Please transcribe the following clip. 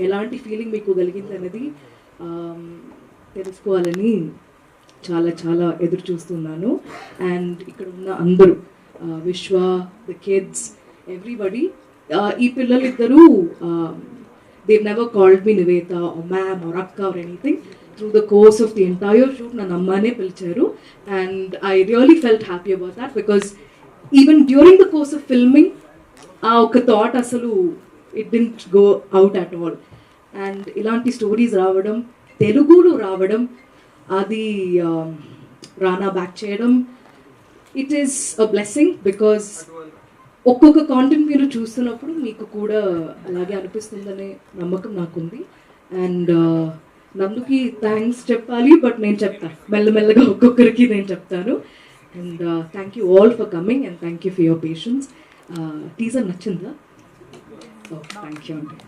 ఎలాంటి ఫీలింగ్ మీకు కలిగింది అనేది తెలుసుకోవాలని చాలా చాలా ఎదురు చూస్తున్నాను. అండ్ ఇక్కడ ఉన్న అందరూ విశ్వ, ద కిడ్స్, ఎవ్రీబడి, ఈ పిల్లలిద్దరూ they've never called me Niveta or ma'am or akka or anything. Through the course of the entire shoot, na nammane pilcharu, and I really felt happy about that because even during the course of filming, oka thought asalu it didn't go out at all. And ilanti stories raavadam, Telugulo raavadam, adi Rana back cheyadam, it is a blessing because ఒక్కొక్క content మీరు చూస్తున్నప్పుడు మీకు కూడా అలాగే అనిపిస్తుందనే నమ్మకం నాకుంది. And నందుకి thanks చెప్పాలి, but నేను చెప్తాను మెల్లమెల్లగా, ఒక్కొక్కరికి నేను చెప్తాను. And thank you all for coming and thank you for your patience. Teaser నచ్చిందా? ఓకే, థ్యాంక్ యూ అండి.